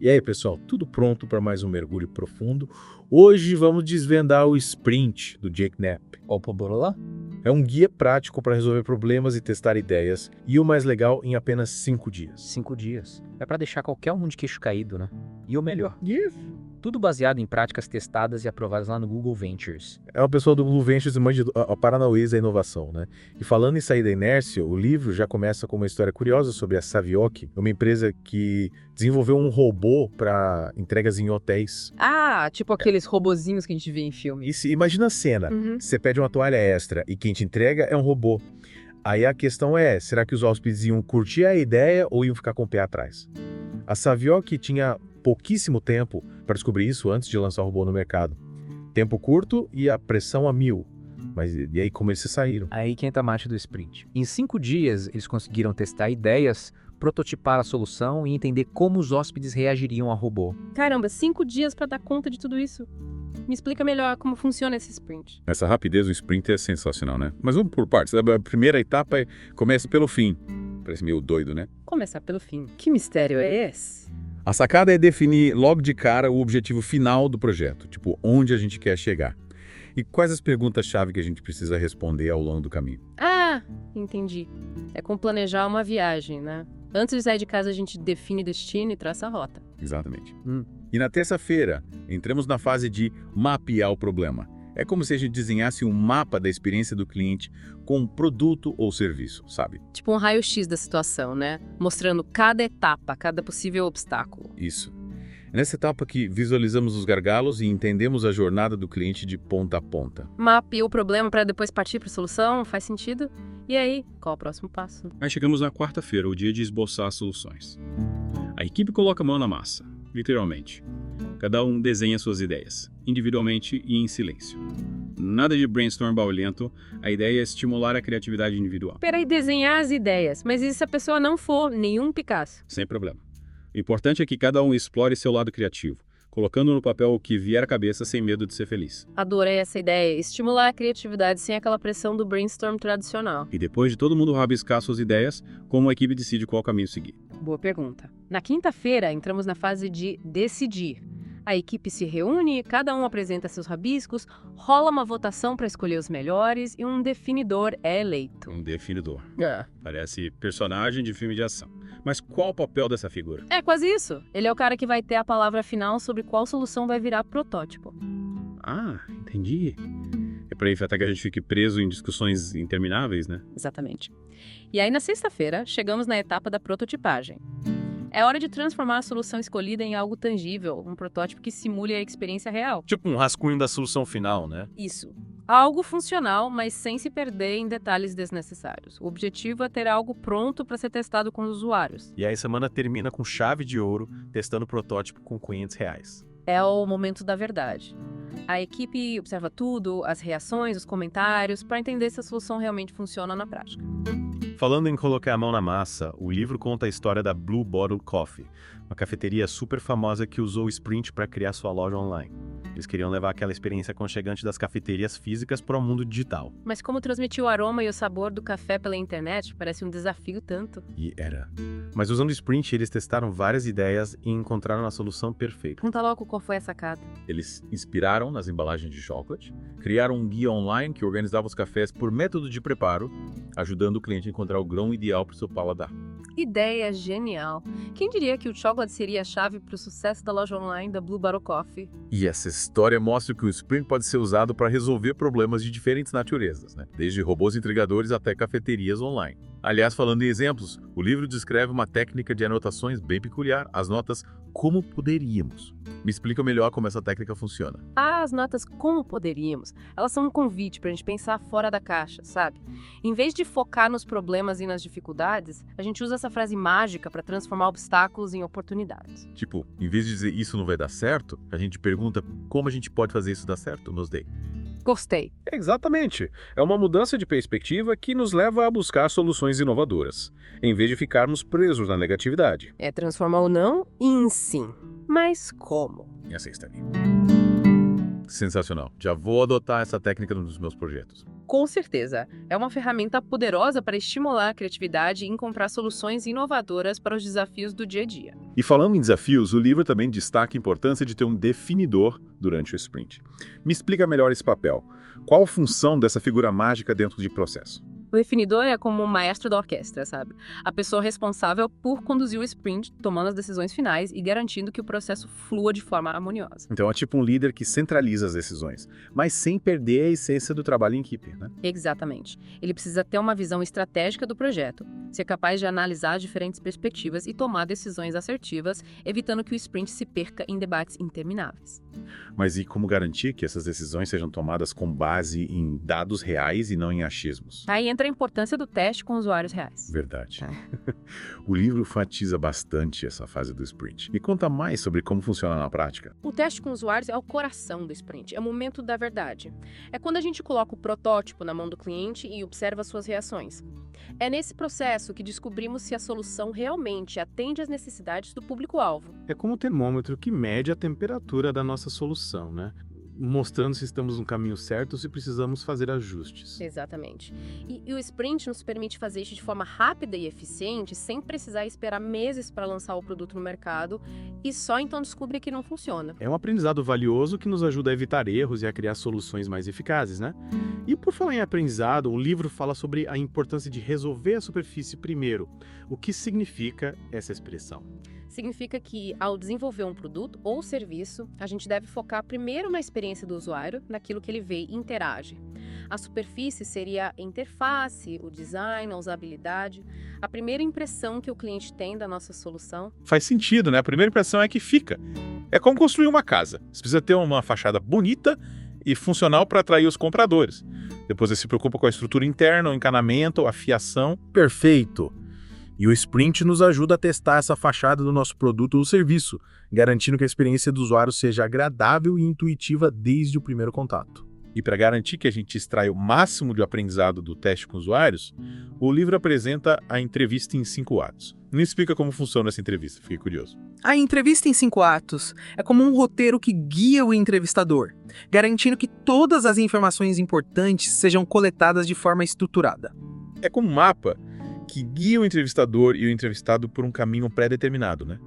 E aí, pessoal, tudo pronto para mais um mergulho profundo? Hoje vamos desvendar o Sprint do Jake Knapp. Opa, bora lá? É um guia prático para resolver problemas e testar ideias, e o mais legal, em apenas 5 dias. 5 dias. É pra deixar qualquer um de queixo caído, né? E o melhor, Yes. tudo baseado em práticas testadas e aprovadas lá no Google Ventures. É uma pessoa do Blue Ventures, manja a paranauês da inovação, né? E falando em sair da inércia, o livro já começa com uma história curiosa sobre a Savioke, uma empresa que desenvolveu um robô para entregas em hotéis. Ah, tipo aqueles robozinhos que a gente vê em filme. Imagina a cena, Uhum. você pede uma toalha extra e quem te entrega é um robô. Aí a questão é, será que os hóspedes iam curtir a ideia ou iam ficar com o pé atrás? A Savioke tinha pouquíssimo tempo para descobrir isso antes de lançar o robô no mercado. Tempo curto e a pressão a 1000. Mas e aí como eles se saíram? Aí que entra a marcha do Sprint. Em 5 dias, eles conseguiram testar ideias, prototipar a solução e entender como os hóspedes reagiriam ao robô. Caramba, 5 dias pra dar conta de tudo isso. Me explica melhor como funciona esse sprint. Essa rapidez do sprint é sensacional, né? Mas vamos por partes. A primeira etapa começa pelo fim. Parece meio doido, né? Começar pelo fim. Que mistério é esse? A sacada é definir logo de cara o objetivo final do projeto, tipo, onde a gente quer chegar. E quais as perguntas-chave que a gente precisa responder ao longo do caminho. Ah, entendi. É como planejar uma viagem, né? Antes de sair de casa, a gente define destino e traça a rota. Exatamente. E na terça-feira, entramos na fase de mapear o problema. É como se a gente desenhasse um mapa da experiência do cliente com um produto ou serviço, sabe? Tipo um raio-x da situação, né? Mostrando cada etapa, cada possível obstáculo. Isso. É nessa etapa que visualizamos os gargalos e entendemos a jornada do cliente de ponta a ponta. Mapear o problema para depois partir para a solução, faz sentido? E aí, qual é o próximo passo? Aí chegamos na quarta-feira, o dia de esboçar as soluções. A equipe coloca a mão na massa, literalmente. Cada um desenha suas ideias, individualmente e em silêncio. Nada de brainstorm barulhento, a ideia é estimular a criatividade individual. Peraí, desenhar as ideias. Mas e se a pessoa não for nenhum Picasso? Sem problema. O importante é que cada um explore seu lado criativo, colocando no papel o que vier à cabeça sem medo de ser feliz. Adorei essa ideia. Estimular a criatividade sem aquela pressão do brainstorm tradicional. E depois de todo mundo rabiscar suas ideias, como a equipe decide qual caminho seguir. Boa pergunta. Na quinta-feira, entramos na fase de decidir. A equipe se reúne, cada um apresenta seus rabiscos, rola uma votação para escolher os melhores e um definidor é eleito. Um definidor. É. Parece personagem de filme de ação. Mas qual o papel dessa figura? É quase isso. Ele é o cara que vai ter a palavra final sobre qual solução vai virar protótipo. Ah, entendi. É pra evitar que a gente fique preso em discussões intermináveis, né? Exatamente. E aí, na sexta-feira, chegamos na etapa da prototipagem. É hora de transformar a solução escolhida em algo tangível, um protótipo que simule a experiência real. Tipo um rascunho da solução final, né? Isso. Algo funcional, mas sem se perder em detalhes desnecessários. O objetivo é ter algo pronto para ser testado com os usuários. E aí a semana termina com chave de ouro, testando o protótipo com R$ 500. É o momento da verdade. A equipe observa tudo, as reações, os comentários, para entender se a solução realmente funciona na prática. Falando em colocar a mão na massa, o livro conta a história da Blue Bottle Coffee, uma cafeteria super famosa que usou o Sprint para criar sua loja online. Eles queriam levar aquela experiência aconchegante das cafeterias físicas para o mundo digital. Mas como transmitir o aroma e o sabor do café pela internet parece um desafio tanto. E era. Mas usando o Sprint, eles testaram várias ideias e encontraram a solução perfeita. Conta logo qual foi a sacada. Eles inspiraram nas embalagens de chocolate, criaram um guia online que organizava os cafés por método de preparo, ajudando o cliente a encontrar o grão ideal para o seu paladar. Ideia genial. Quem diria que o chocolate seria a chave para o sucesso da loja online da Blue Bottle Coffee? E essa história mostra que o Sprint pode ser usado para resolver problemas de diferentes naturezas, né? Desde robôs entregadores até cafeterias online. Aliás, falando em exemplos, o livro descreve uma técnica de anotações bem peculiar, as notas como poderíamos. Me explica melhor como essa técnica funciona. As notas como poderíamos, elas são um convite para a gente pensar fora da caixa, sabe? Em vez de focar nos problemas e nas dificuldades, a gente usa essa frase mágica para transformar obstáculos em oportunidades. Tipo, em vez de dizer isso não vai dar certo, a gente pergunta como a gente pode fazer isso dar certo, nos dê. Gostei. Exatamente. É uma mudança de perspectiva que nos leva a buscar soluções inovadoras, em vez de ficarmos presos na negatividade. É transformar o não em sim. Mas como? E essa está aí. Sensacional. Já vou adotar essa técnica nos meus projetos. Com certeza, é uma ferramenta poderosa para estimular a criatividade e encontrar soluções inovadoras para os desafios do dia a dia. E falando em desafios, o livro também destaca a importância de ter um definidor durante o sprint. Me explica melhor esse papel. Qual a função dessa figura mágica dentro de processo? O definidor é como o maestro da orquestra, sabe? A pessoa responsável por conduzir o sprint, tomando as decisões finais e garantindo que o processo flua de forma harmoniosa. Então é tipo um líder que centraliza as decisões, mas sem perder a essência do trabalho em equipe, né? Exatamente. Ele precisa ter uma visão estratégica do projeto, ser capaz de analisar diferentes perspectivas e tomar decisões assertivas, evitando que o sprint se perca em debates intermináveis. Mas e como garantir que essas decisões sejam tomadas com base em dados reais e não em achismos? Aí entra a importância do teste com usuários reais. Verdade. O livro enfatiza bastante essa fase do sprint. Me conta mais sobre como funciona na prática. O teste com usuários é o coração do sprint, é o momento da verdade. É quando a gente coloca o protótipo na mão do cliente e observa suas reações. É nesse processo que descobrimos se a solução realmente atende às necessidades do público-alvo. É como um termômetro que mede a temperatura da nossa solução, né? Mostrando se estamos no caminho certo ou se precisamos fazer ajustes. Exatamente. E o sprint nos permite fazer isso de forma rápida e eficiente, sem precisar esperar meses para lançar o produto no mercado e só então descobrir que não funciona. É um aprendizado valioso que nos ajuda a evitar erros e a criar soluções mais eficazes, né? E por falar em aprendizado, o livro fala sobre a importância de resolver a superfície primeiro. O que significa essa expressão? Significa que, ao desenvolver um produto ou serviço, a gente deve focar primeiro na experiência do usuário, naquilo que ele vê e interage. A superfície seria a interface, o design, a usabilidade, a primeira impressão que o cliente tem da nossa solução. Faz sentido, né? A primeira impressão é que fica. É como construir uma casa. Você precisa ter uma fachada bonita e funcional para atrair os compradores. Depois você se preocupa com a estrutura interna, o encanamento, a fiação. Perfeito! E o Sprint nos ajuda a testar essa fachada do nosso produto ou serviço, garantindo que a experiência do usuário seja agradável e intuitiva desde o primeiro contato. E para garantir que a gente extrai o máximo de aprendizado do teste com usuários, o livro apresenta a entrevista em 5 atos. Me explica como funciona essa entrevista, fiquei curioso. A entrevista em 5 atos é como um roteiro que guia o entrevistador, garantindo que todas as informações importantes sejam coletadas de forma estruturada. É como um mapa que guia o entrevistador e o entrevistado por um caminho pré-determinado, né?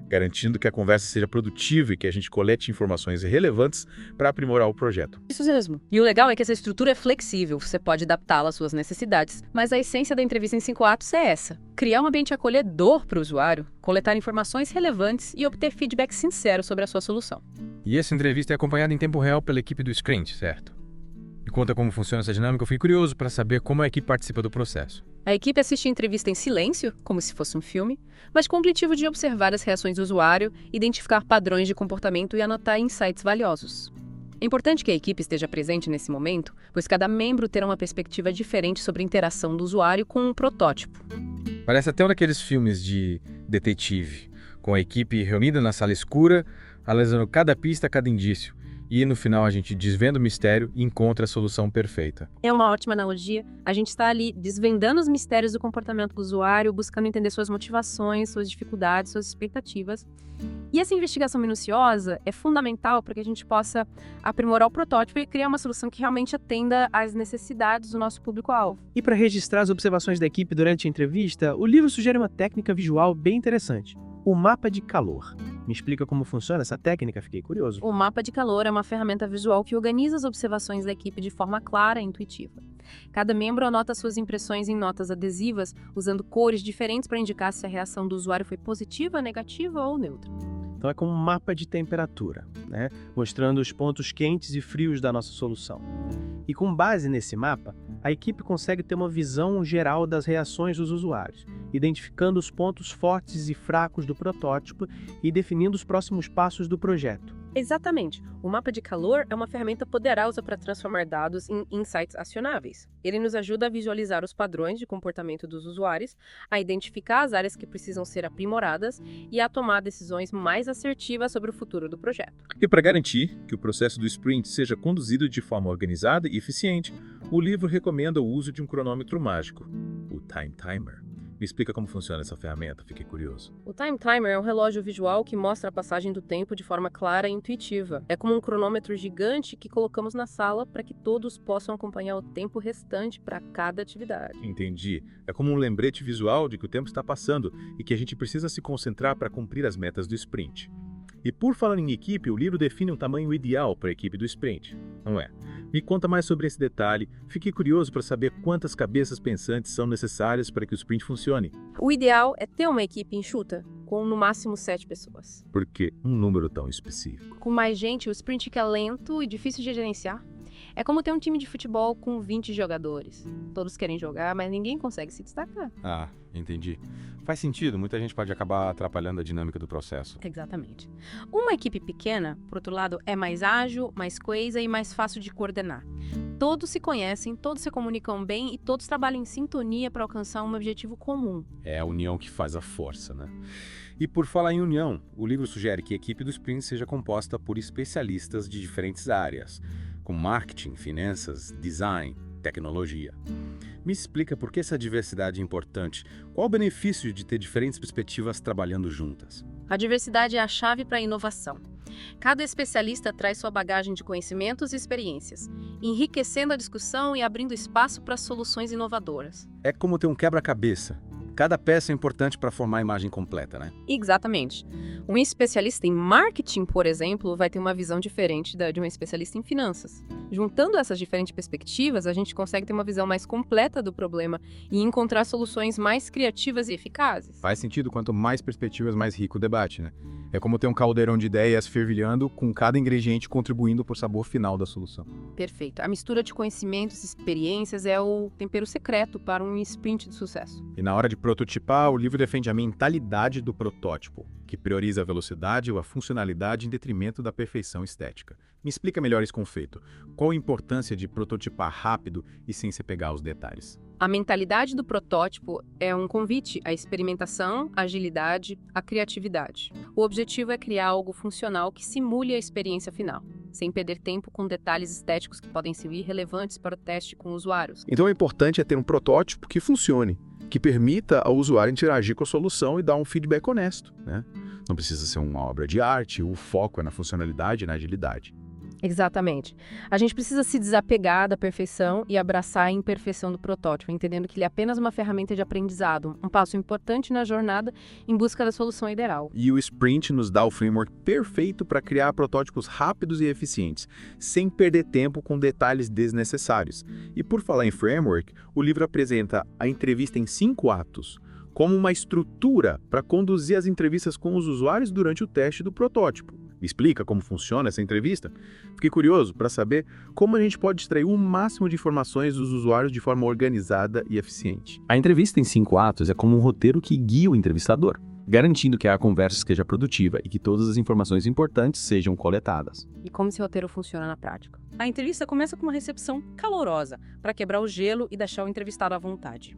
Garantindo que a conversa seja produtiva e que a gente colete informações relevantes para aprimorar o projeto. Isso mesmo. E o legal é que essa estrutura é flexível, você pode adaptá-la às suas necessidades, mas a essência da entrevista em 5 atos é essa: criar um ambiente acolhedor para o usuário, coletar informações relevantes e obter feedback sincero sobre a sua solução. E essa entrevista é acompanhada em tempo real pela equipe do Sprint, certo? Me conta como funciona essa dinâmica, eu fui curioso para saber como a equipe participa do processo. A equipe assiste a entrevista em silêncio, como se fosse um filme, mas com o objetivo de observar as reações do usuário, identificar padrões de comportamento e anotar insights valiosos. É importante que a equipe esteja presente nesse momento, pois cada membro terá uma perspectiva diferente sobre a interação do usuário com um protótipo. Parece até um daqueles filmes de detetive, com a equipe reunida na sala escura, analisando cada pista, cada indício. E no final a gente desvenda o mistério e encontra a solução perfeita. É uma ótima analogia. A gente está ali desvendando os mistérios do comportamento do usuário, buscando entender suas motivações, suas dificuldades, suas expectativas. E essa investigação minuciosa é fundamental para que a gente possa aprimorar o protótipo e criar uma solução que realmente atenda às necessidades do nosso público-alvo. E para registrar as observações da equipe durante a entrevista, o livro sugere uma técnica visual bem interessante: o mapa de calor. Me explica como funciona essa técnica? Fiquei curioso. O mapa de calor é uma ferramenta visual que organiza as observações da equipe de forma clara e intuitiva. Cada membro anota suas impressões em notas adesivas, usando cores diferentes para indicar se a reação do usuário foi positiva, negativa ou neutra. Então é como um mapa de temperatura, né? Mostrando os pontos quentes e frios da nossa solução. E com base nesse mapa, a equipe consegue ter uma visão geral das reações dos usuários, identificando os pontos fortes e fracos do protótipo e definindo os próximos passos do projeto. Exatamente. O mapa de calor é uma ferramenta poderosa para transformar dados em insights acionáveis. Ele nos ajuda a visualizar os padrões de comportamento dos usuários, a identificar as áreas que precisam ser aprimoradas e a tomar decisões mais assertivas sobre o futuro do projeto. E para garantir que o processo do sprint seja conduzido de forma organizada e eficiente, o livro recomenda o uso de um cronômetro mágico, o Time Timer, Me explica como funciona essa ferramenta, fiquei curioso. O Time Timer é um relógio visual que mostra a passagem do tempo de forma clara e intuitiva. É como um cronômetro gigante que colocamos na sala para que todos possam acompanhar o tempo restante para cada atividade. Entendi. É como um lembrete visual de que o tempo está passando e que a gente precisa se concentrar para cumprir as metas do sprint. E por falar em equipe, o livro define um tamanho ideal para a equipe do sprint, não é? Me conta mais sobre esse detalhe. Fiquei curioso para saber quantas cabeças pensantes são necessárias para que o sprint funcione. O ideal é ter uma equipe enxuta, com no máximo 7 pessoas. Por que um número tão específico? Com mais gente, o sprint fica lento e difícil de gerenciar. É como ter um time de futebol com 20 jogadores. Todos querem jogar, mas ninguém consegue se destacar. Ah, entendi. Faz sentido, muita gente pode acabar atrapalhando a dinâmica do processo. Exatamente. Uma equipe pequena, por outro lado, é mais ágil, mais coesa e mais fácil de coordenar. Todos se conhecem, todos se comunicam bem e todos trabalham em sintonia para alcançar um objetivo comum. É a união que faz a força, né? E por falar em união, o livro sugere que a equipe do sprint seja composta por especialistas de diferentes áreas, como marketing, finanças, design, tecnologia. Me explica por que essa diversidade é importante. Qual o benefício de ter diferentes perspectivas trabalhando juntas? A diversidade é a chave para a inovação. Cada especialista traz sua bagagem de conhecimentos e experiências, enriquecendo a discussão e abrindo espaço para soluções inovadoras. É como ter um quebra-cabeça. Cada peça é importante para formar a imagem completa, né? Exatamente. Um especialista em marketing, por exemplo, vai ter uma visão diferente da de um especialista em finanças. Juntando essas diferentes perspectivas, a gente consegue ter uma visão mais completa do problema e encontrar soluções mais criativas e eficazes. Faz sentido, quanto mais perspectivas, mais rico o debate, né? É como ter um caldeirão de ideias fervilhando, com cada ingrediente contribuindo para o sabor final da solução. Perfeito. A mistura de conhecimentos e experiências é o tempero secreto para um sprint de sucesso. E na hora de prototipar, o livro defende a mentalidade do protótipo, que prioriza a velocidade ou a funcionalidade em detrimento da perfeição estética. Me explica melhor esse conceito. Qual a importância de prototipar rápido e sem se pegar aos detalhes? A mentalidade do protótipo é um convite à experimentação, à agilidade, à criatividade. O objetivo é criar algo funcional que simule a experiência final, sem perder tempo com detalhes estéticos que podem ser irrelevantes para o teste com usuários. Então, o importante é ter um protótipo que funcione, que permita ao usuário interagir com a solução e dar um feedback honesto, né? Não precisa ser uma obra de arte, o foco é na funcionalidade e na agilidade. Exatamente. A gente precisa se desapegar da perfeição e abraçar a imperfeição do protótipo, entendendo que ele é apenas uma ferramenta de aprendizado, um passo importante na jornada em busca da solução ideal. E o Sprint nos dá o framework perfeito para criar protótipos rápidos e eficientes, sem perder tempo com detalhes desnecessários. E por falar em framework, o livro apresenta a entrevista em 5 atos, como uma estrutura para conduzir as entrevistas com os usuários durante o teste do protótipo. Me explica como funciona essa entrevista? Fiquei curioso para saber como a gente pode extrair o máximo de informações dos usuários de forma organizada e eficiente. A entrevista em 5 atos é como um roteiro que guia o entrevistador, garantindo que a conversa seja produtiva e que todas as informações importantes sejam coletadas. E como esse roteiro funciona na prática? A entrevista começa com uma recepção calorosa, para quebrar o gelo e deixar o entrevistado à vontade.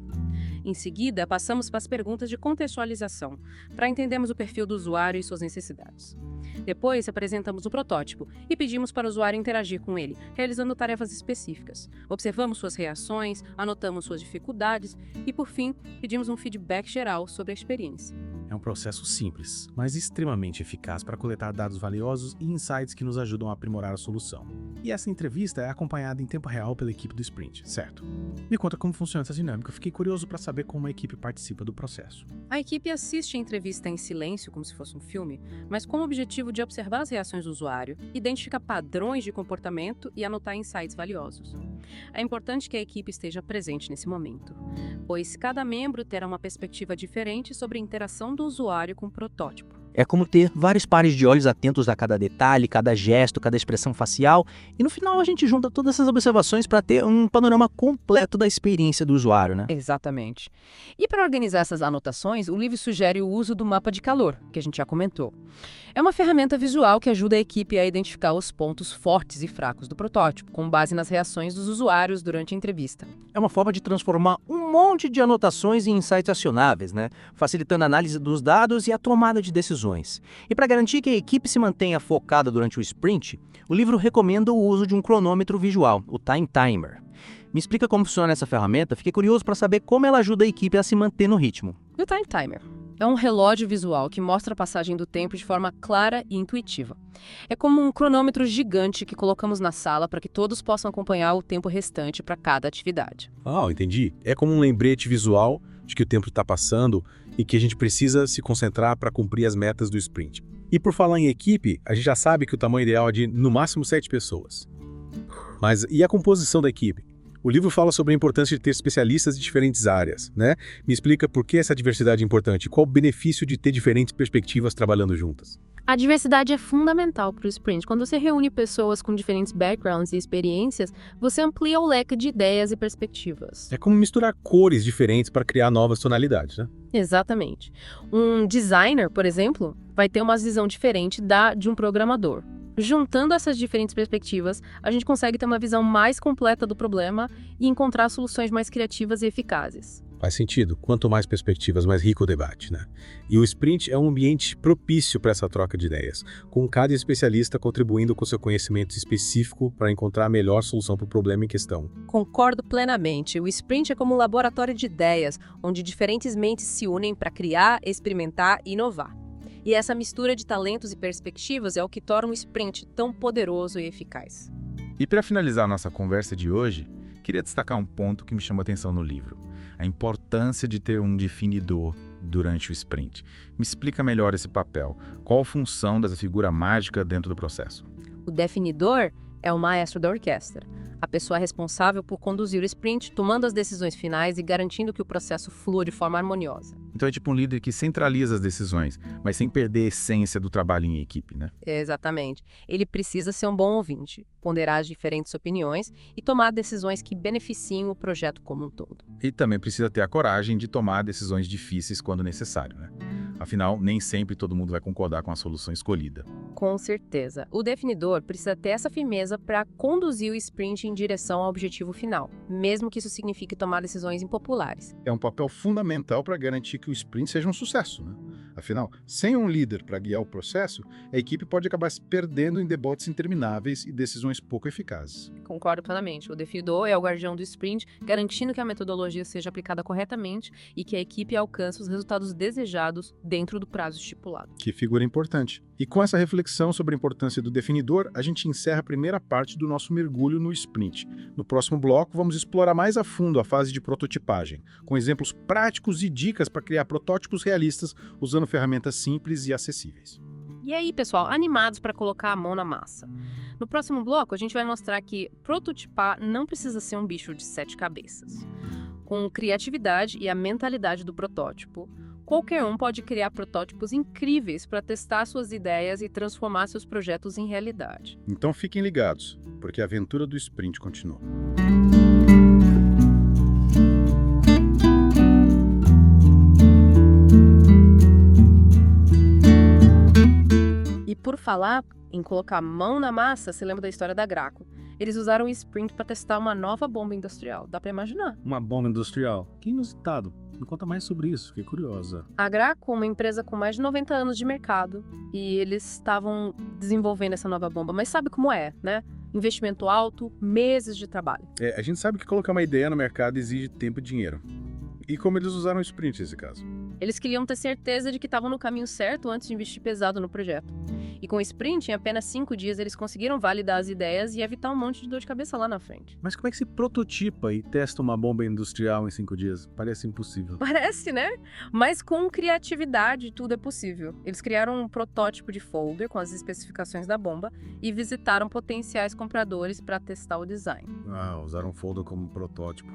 Em seguida, passamos para as perguntas de contextualização, para entendermos o perfil do usuário e suas necessidades. Depois, apresentamos o protótipo e pedimos para o usuário interagir com ele, realizando tarefas específicas. Observamos suas reações, anotamos suas dificuldades e, por fim, pedimos um feedback geral sobre a experiência. É um processo simples, mas extremamente eficaz para coletar dados valiosos e insights que nos ajudam a aprimorar a solução. E essa entrevista é acompanhada em tempo real pela equipe do Sprint, certo? Me conta como funciona essa dinâmica, eu fiquei curioso para saber como a equipe participa do processo. A equipe assiste a entrevista em silêncio, como se fosse um filme, mas com o objetivo de observar as reações do usuário, identificar padrões de comportamento e anotar insights valiosos. É importante que a equipe esteja presente nesse momento, pois cada membro terá uma perspectiva diferente sobre a interação do usuário com o protótipo. É como ter vários pares de olhos atentos a cada detalhe, cada gesto, cada expressão facial, e no final a gente junta todas essas observações para ter um panorama completo da experiência do usuário, né? Exatamente. E para organizar essas anotações, o livro sugere o uso do mapa de calor, que a gente já comentou. É uma ferramenta visual que ajuda a equipe a identificar os pontos fortes e fracos do protótipo, com base nas reações dos usuários durante a entrevista. É uma forma de transformar um monte de anotações em insights acionáveis, né? Facilitando a análise dos dados e a tomada de decisões. E para garantir que a equipe se mantenha focada durante o sprint, o livro recomenda o uso de um cronômetro visual, o Time Timer. Me explica como funciona essa ferramenta, fiquei curioso para saber como ela ajuda a equipe a se manter no ritmo. O Time Timer é um relógio visual que mostra a passagem do tempo de forma clara e intuitiva. É como um cronômetro gigante que colocamos na sala para que todos possam acompanhar o tempo restante para cada atividade. Ah, entendi. É como um lembrete visual de que o tempo está passando e que a gente precisa se concentrar para cumprir as metas do sprint. E por falar em equipe, a gente já sabe que o tamanho ideal é de, no máximo, 7 pessoas. Mas e a composição da equipe? O livro fala sobre a importância de ter especialistas de diferentes áreas, né? Me explica por que essa diversidade é importante e qual o benefício de ter diferentes perspectivas trabalhando juntas. A diversidade é fundamental para o sprint. Quando você reúne pessoas com diferentes backgrounds e experiências, você amplia o leque de ideias e perspectivas. É como misturar cores diferentes para criar novas tonalidades, né? Exatamente. Um designer, por exemplo, vai ter uma visão diferente da de um programador. Juntando essas diferentes perspectivas, a gente consegue ter uma visão mais completa do problema e encontrar soluções mais criativas e eficazes. Faz sentido. Quanto mais perspectivas, mais rico o debate, né? E o sprint é um ambiente propício para essa troca de ideias, com cada especialista contribuindo com seu conhecimento específico para encontrar a melhor solução para o problema em questão. Concordo plenamente. O sprint é como um laboratório de ideias, onde diferentes mentes se unem para criar, experimentar e inovar. E essa mistura de talentos e perspectivas é o que torna o sprint tão poderoso e eficaz. E para finalizar nossa conversa de hoje, queria destacar um ponto que me chamou a atenção no livro: a importância de ter um definidor durante o sprint. Me explica melhor esse papel. Qual a função dessa figura mágica dentro do processo? O definidor é o maestro da orquestra, a pessoa responsável por conduzir o sprint, tomando as decisões finais e garantindo que o processo flua de forma harmoniosa. Então é tipo um líder que centraliza as decisões, mas sem perder a essência do trabalho em equipe, né? Exatamente. Ele precisa ser um bom ouvinte, ponderar as diferentes opiniões e tomar decisões que beneficiem o projeto como um todo. E também precisa ter a coragem de tomar decisões difíceis quando necessário, né? Afinal, nem sempre todo mundo vai concordar com a solução escolhida. Com certeza. O definidor precisa ter essa firmeza para conduzir o sprint em direção ao objetivo final, mesmo que isso signifique tomar decisões impopulares. É um papel fundamental para garantir que o sprint seja um sucesso, né? Afinal, sem um líder para guiar o processo, a equipe pode acabar se perdendo em debates intermináveis e decisões pouco eficazes. Concordo plenamente. O definidor é o guardião do sprint, garantindo que a metodologia seja aplicada corretamente e que a equipe alcance os resultados desejados dentro do prazo estipulado. Que figura importante. E com essa reflexão sobre a importância do definidor, a gente encerra a primeira parte do nosso mergulho no sprint. No próximo bloco, vamos explorar mais a fundo a fase de prototipagem, com exemplos práticos e dicas para criar protótipos realistas usando ferramentas simples e acessíveis. E aí, pessoal, animados para colocar a mão na massa? No próximo bloco, a gente vai mostrar que prototipar não precisa ser um bicho de 7 cabeças. Com criatividade e a mentalidade do protótipo, qualquer um pode criar protótipos incríveis para testar suas ideias e transformar seus projetos em realidade. Então fiquem ligados, porque a aventura do sprint continua. E por falar em colocar a mão na massa, você lembra da história da Graco? Eles usaram o sprint para testar uma nova bomba industrial. Dá para imaginar? Uma bomba industrial? Que inusitado. Me conta mais sobre isso, fiquei curiosa. A Graco é uma empresa com mais de 90 anos de mercado e eles estavam desenvolvendo essa nova bomba. Mas sabe como é, né? Investimento alto, meses de trabalho. A gente sabe que colocar uma ideia no mercado exige tempo e dinheiro. E como eles usaram o sprint nesse caso? Eles queriam ter certeza de que estavam no caminho certo antes de investir pesado no projeto. E com o sprint, em apenas 5 dias, eles conseguiram validar as ideias e evitar um monte de dor de cabeça lá na frente. Mas como é que se prototipa e testa uma bomba industrial em 5 dias? Parece impossível. Parece, né? Mas com criatividade tudo é possível. Eles criaram um protótipo de folder com as especificações da bomba e visitaram potenciais compradores para testar o design. Usaram um folder como protótipo.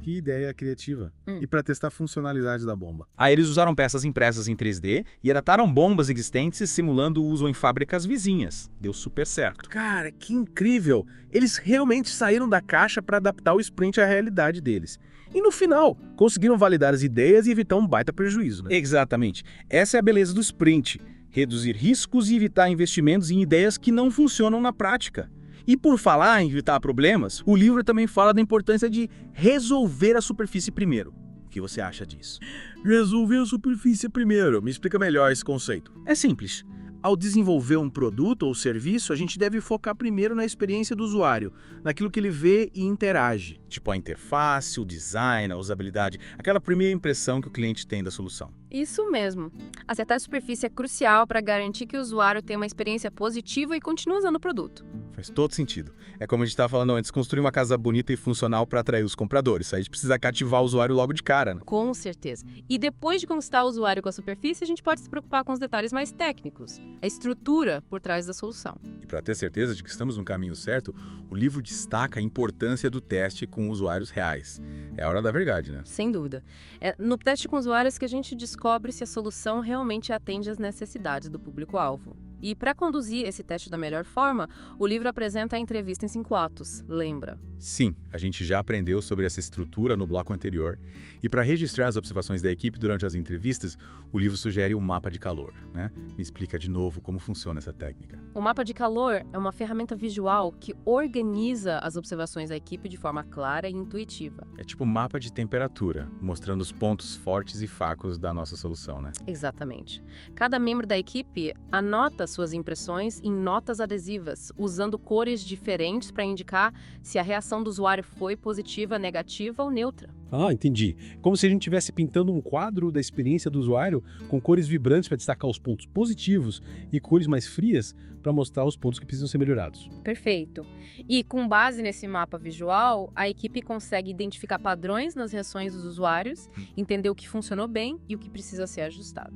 Que ideia criativa. E para testar a funcionalidade da bomba? Aí eles usaram peças impressas em 3D e adaptaram bombas existentes simulando o uso em fábricas vizinhas. Deu super certo. Cara, que incrível! Eles realmente saíram da caixa para adaptar o sprint à realidade deles. E no final, conseguiram validar as ideias e evitar um baita prejuízo, né? Exatamente. Essa é a beleza do sprint. Reduzir riscos e evitar investimentos em ideias que não funcionam na prática. E por falar em evitar problemas, o livro também fala da importância de resolver a superfície primeiro. O que você acha disso? Resolver a superfície primeiro. Me explica melhor esse conceito. É simples. Ao desenvolver um produto ou serviço, a gente deve focar primeiro na experiência do usuário, naquilo que ele vê e interage. Tipo a interface, o design, a usabilidade, aquela primeira impressão que o cliente tem da solução. Isso mesmo. Acertar a superfície é crucial para garantir que o usuário tenha uma experiência positiva e continue usando o produto. Faz todo sentido. É como a gente estava falando antes, construir uma casa bonita e funcional para atrair os compradores. Aí a gente precisa cativar o usuário logo de cara, né? Com certeza. E depois de conquistar o usuário com a superfície, a gente pode se preocupar com os detalhes mais técnicos, a estrutura por trás da solução. E para ter certeza de que estamos no caminho certo, o livro destaca a importância do teste com usuários reais. É a hora da verdade, né? Sem dúvida. É no teste com usuários que a gente descobre se a solução realmente atende às necessidades do público-alvo. E para conduzir esse teste da melhor forma, o livro apresenta a entrevista em 5 atos, lembra? Sim, a gente já aprendeu sobre essa estrutura no bloco anterior. E para registrar as observações da equipe durante as entrevistas, o livro sugere um mapa de calor, né? Me explica de novo como funciona essa técnica. O mapa de calor é uma ferramenta visual que organiza as observações da equipe de forma clara e intuitiva. É tipo um mapa de temperatura, mostrando os pontos fortes e fracos da nossa solução, né? Exatamente. Cada membro da equipe anota suas impressões em notas adesivas, usando cores diferentes para indicar se a reação do usuário foi positiva, negativa ou neutra. Ah, entendi. Como se a gente estivesse pintando um quadro da experiência do usuário com cores vibrantes para destacar os pontos positivos e cores mais frias para mostrar os pontos que precisam ser melhorados. Perfeito. E com base nesse mapa visual, a equipe consegue identificar padrões nas reações dos usuários, entender o que funcionou bem e o que precisa ser ajustado.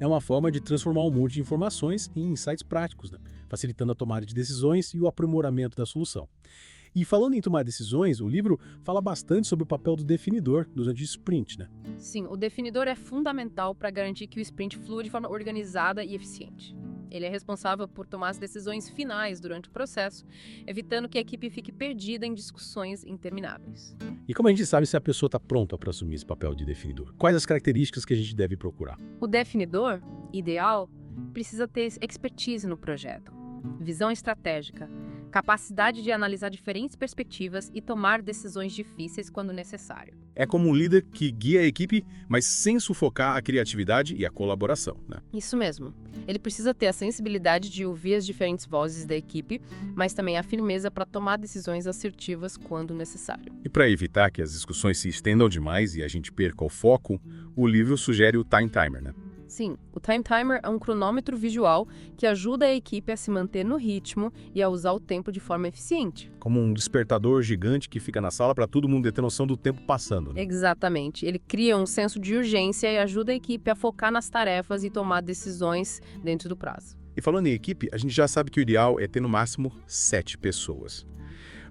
É uma forma de transformar um monte de informações em insights práticos, né? Facilitando a tomada de decisões e o aprimoramento da solução. E falando em tomar decisões, o livro fala bastante sobre o papel do definidor durante o sprint, né? Sim, o definidor é fundamental para garantir que o sprint flua de forma organizada e eficiente. Ele é responsável por tomar as decisões finais durante o processo, evitando que a equipe fique perdida em discussões intermináveis. E como a gente sabe se a pessoa está pronta para assumir esse papel de definidor? Quais as características que a gente deve procurar? O definidor, ideal, precisa ter expertise no projeto, visão estratégica, capacidade de analisar diferentes perspectivas e tomar decisões difíceis quando necessário. É como um líder que guia a equipe, mas sem sufocar a criatividade e a colaboração, né? Isso mesmo. Ele precisa ter a sensibilidade de ouvir as diferentes vozes da equipe, mas também a firmeza para tomar decisões assertivas quando necessário. E para evitar que as discussões se estendam demais e a gente perca o foco, o livro sugere o Time Timer, né? Sim, o Time Timer é um cronômetro visual que ajuda a equipe a se manter no ritmo e a usar o tempo de forma eficiente. Como um despertador gigante que fica na sala para todo mundo ter noção do tempo passando, né? Exatamente. Ele cria um senso de urgência e ajuda a equipe a focar nas tarefas e tomar decisões dentro do prazo. E falando em equipe, a gente já sabe que o ideal é ter no máximo 7 pessoas.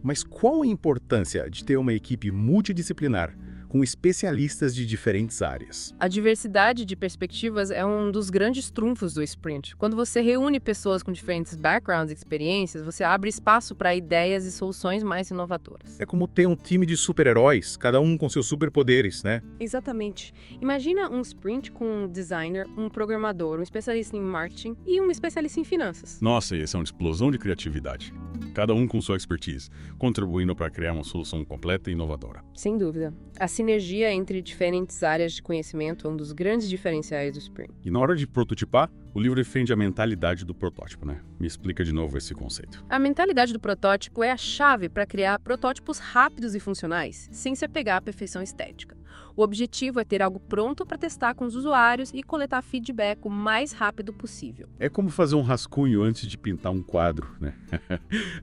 Mas qual a importância de ter uma equipe multidisciplinar, com especialistas de diferentes áreas? A diversidade de perspectivas é um dos grandes trunfos do sprint. Quando você reúne pessoas com diferentes backgrounds e experiências, você abre espaço para ideias e soluções mais inovadoras. É como ter um time de super-heróis, cada um com seus superpoderes, né? Exatamente. Imagina um sprint com um designer, um programador, um especialista em marketing e um especialista em finanças. Nossa, ia ser uma explosão de criatividade. Cada um com sua expertise, contribuindo para criar uma solução completa e inovadora. Sem dúvida. A sinergia entre diferentes áreas de conhecimento é um dos grandes diferenciais do sprint. E na hora de prototipar, o livro defende a mentalidade do protótipo, né? Me explica de novo esse conceito. A mentalidade do protótipo é a chave para criar protótipos rápidos e funcionais, sem se apegar à perfeição estética. O objetivo é ter algo pronto para testar com os usuários e coletar feedback o mais rápido possível. É como fazer um rascunho antes de pintar um quadro, né?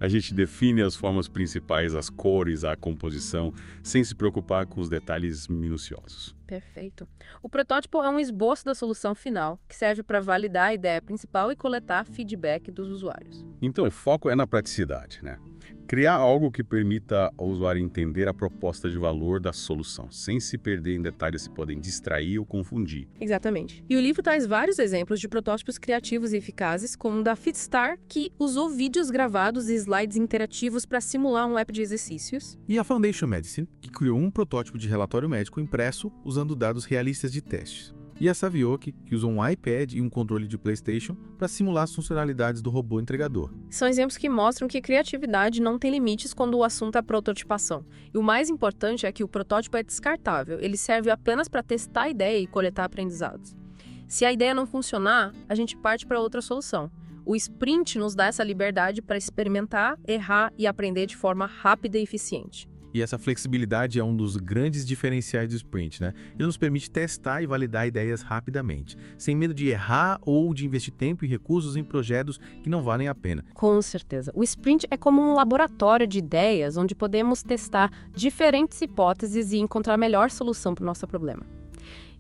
A gente define as formas principais, as cores, a composição, sem se preocupar com os detalhes minuciosos. Perfeito. O protótipo é um esboço da solução final, que serve para validar a ideia principal e coletar feedback dos usuários. Então, o foco é na praticidade, né? Criar algo que permita ao usuário entender a proposta de valor da solução, sem se perder em detalhes que podem distrair ou confundir. Exatamente. E o livro traz vários exemplos de protótipos criativos e eficazes, como o da Fitstar, que usou vídeos gravados e slides interativos para simular um app de exercícios. E a Foundation Medicine, que criou um protótipo de relatório médico impresso usando dados realistas de testes. E a Savioke, que usou um iPad e um controle de PlayStation para simular as funcionalidades do robô entregador. São exemplos que mostram que criatividade não tem limites quando o assunto é prototipação. E o mais importante é que o protótipo é descartável, ele serve apenas para testar a ideia e coletar aprendizados. Se a ideia não funcionar, a gente parte para outra solução. O sprint nos dá essa liberdade para experimentar, errar e aprender de forma rápida e eficiente. E essa flexibilidade é um dos grandes diferenciais do sprint, né? Ele nos permite testar e validar ideias rapidamente, sem medo de errar ou de investir tempo e recursos em projetos que não valem a pena. Com certeza. O sprint é como um laboratório de ideias onde podemos testar diferentes hipóteses e encontrar a melhor solução para o nosso problema.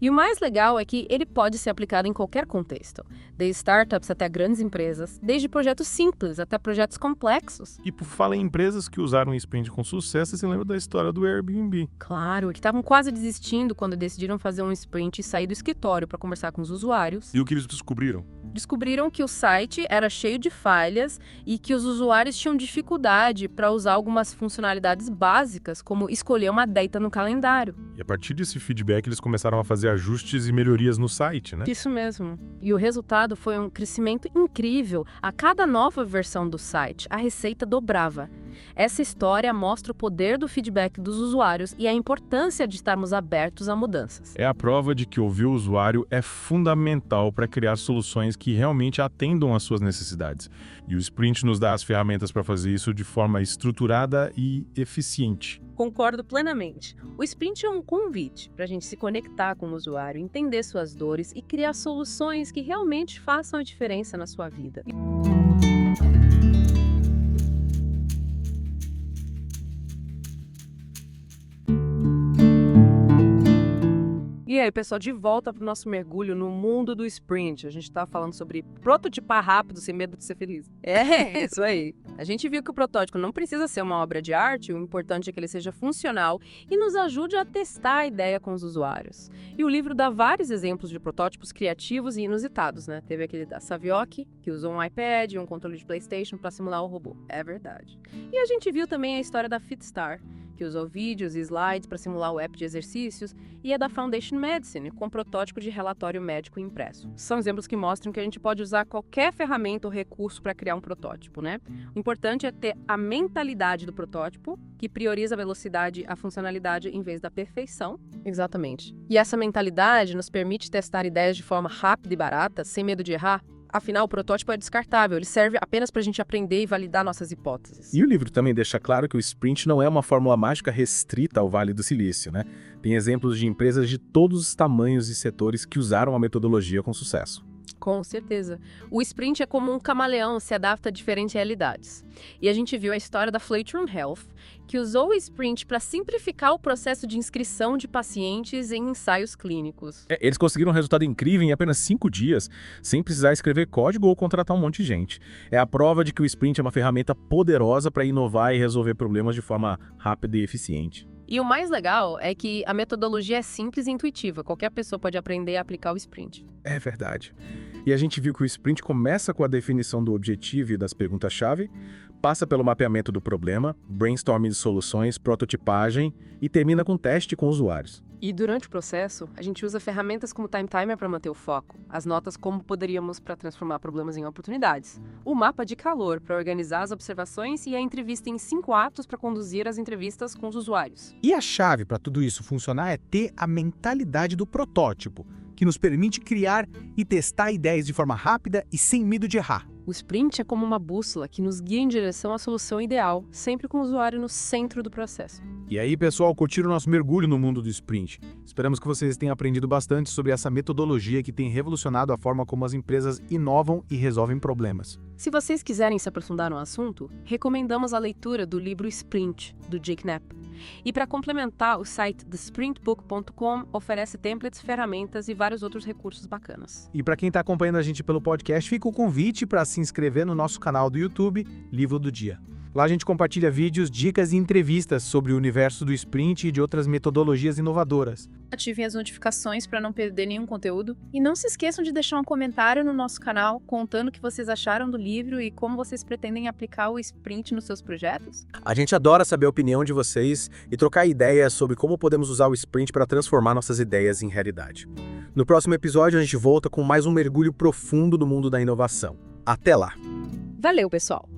E o mais legal é que ele pode ser aplicado em qualquer contexto, desde startups até grandes empresas, desde projetos simples até projetos complexos. E por falar em empresas que usaram o sprint com sucesso, você lembra da história do Airbnb? Claro, que estavam quase desistindo quando decidiram fazer um sprint e sair do escritório para conversar com os usuários. E o que eles descobriram? Descobriram que o site era cheio de falhas e que os usuários tinham dificuldade para usar algumas funcionalidades básicas, como escolher uma data no calendário. E a partir desse feedback, eles começaram a fazer ajustes e melhorias no site, né? Isso mesmo. E o resultado foi um crescimento incrível. A cada nova versão do site, a receita dobrava. Essa história mostra o poder do feedback dos usuários e a importância de estarmos abertos a mudanças. É a prova de que ouvir o usuário é fundamental para criar soluções que realmente atendam às suas necessidades. E o Sprint nos dá as ferramentas para fazer isso de forma estruturada e eficiente. Concordo plenamente. O Sprint é um convite para a gente se conectar com o usuário, entender suas dores e criar soluções que realmente façam a diferença na sua vida. E aí, pessoal, de volta para o nosso mergulho no mundo do sprint. A gente está falando sobre prototipar rápido sem medo de ser feliz. É, isso aí. A gente viu que o protótipo não precisa ser uma obra de arte, o importante é que ele seja funcional e nos ajude a testar a ideia com os usuários. E o livro dá vários exemplos de protótipos criativos e inusitados, né? Teve aquele da Savioke, que usou um iPad e um controle de PlayStation para simular o robô. É verdade. E a gente viu também a história da Fitstar, que usou vídeos e slides para simular o app de exercícios, e a da Foundation Medicine, com protótipo de relatório médico impresso. São exemplos que mostram que a gente pode usar qualquer ferramenta ou recurso para criar um protótipo, né? O importante é ter a mentalidade do protótipo, que prioriza a velocidade e a funcionalidade em vez da perfeição. Exatamente. E essa mentalidade nos permite testar ideias de forma rápida e barata, sem medo de errar. Afinal, o protótipo é descartável, ele serve apenas para a gente aprender e validar nossas hipóteses. E o livro também deixa claro que o Sprint não é uma fórmula mágica restrita ao Vale do Silício, né? Tem exemplos de empresas de todos os tamanhos e setores que usaram a metodologia com sucesso. Com certeza. O sprint é como um camaleão, se adapta a diferentes realidades. E a gente viu a história da Flatirun Health, que usou o sprint para simplificar o processo de inscrição de pacientes em ensaios clínicos. Eles conseguiram um resultado incrível em apenas 5 dias, sem precisar escrever código ou contratar um monte de gente. É a prova de que o sprint é uma ferramenta poderosa para inovar e resolver problemas de forma rápida e eficiente. E o mais legal é que a metodologia é simples e intuitiva. Qualquer pessoa pode aprender a aplicar o sprint. É verdade. E a gente viu que o sprint começa com a definição do objetivo e das perguntas-chave, passa pelo mapeamento do problema, brainstorming de soluções, prototipagem e termina com teste com usuários. E durante o processo, a gente usa ferramentas como o Time Timer para manter o foco, as notas como poderíamos para transformar problemas em oportunidades, o mapa de calor para organizar as observações e a entrevista em 5 atos para conduzir as entrevistas com os usuários. E a chave para tudo isso funcionar é ter a mentalidade do protótipo, que nos permite criar e testar ideias de forma rápida e sem medo de errar. O sprint é como uma bússola que nos guia em direção à solução ideal, sempre com o usuário no centro do processo. E aí, pessoal, curtiram o nosso mergulho no mundo do sprint. Esperamos que vocês tenham aprendido bastante sobre essa metodologia que tem revolucionado a forma como as empresas inovam e resolvem problemas. Se vocês quiserem se aprofundar no assunto, recomendamos a leitura do livro Sprint, do Jake Knapp. E para complementar, o site thesprintbook.com oferece templates, ferramentas e vários outros recursos bacanas. E para quem está acompanhando a gente pelo podcast, fica o convite para se inscrever no nosso canal do YouTube, Livro do Dia. Lá a gente compartilha vídeos, dicas e entrevistas sobre o universo do sprint e de outras metodologias inovadoras. Ativem as notificações para não perder nenhum conteúdo. E não se esqueçam de deixar um comentário no nosso canal contando o que vocês acharam do livro e como vocês pretendem aplicar o sprint nos seus projetos. A gente adora saber a opinião de vocês e trocar ideias sobre como podemos usar o sprint para transformar nossas ideias em realidade. No próximo episódio a gente volta com mais um mergulho profundo no mundo da inovação. Até lá! Valeu, pessoal!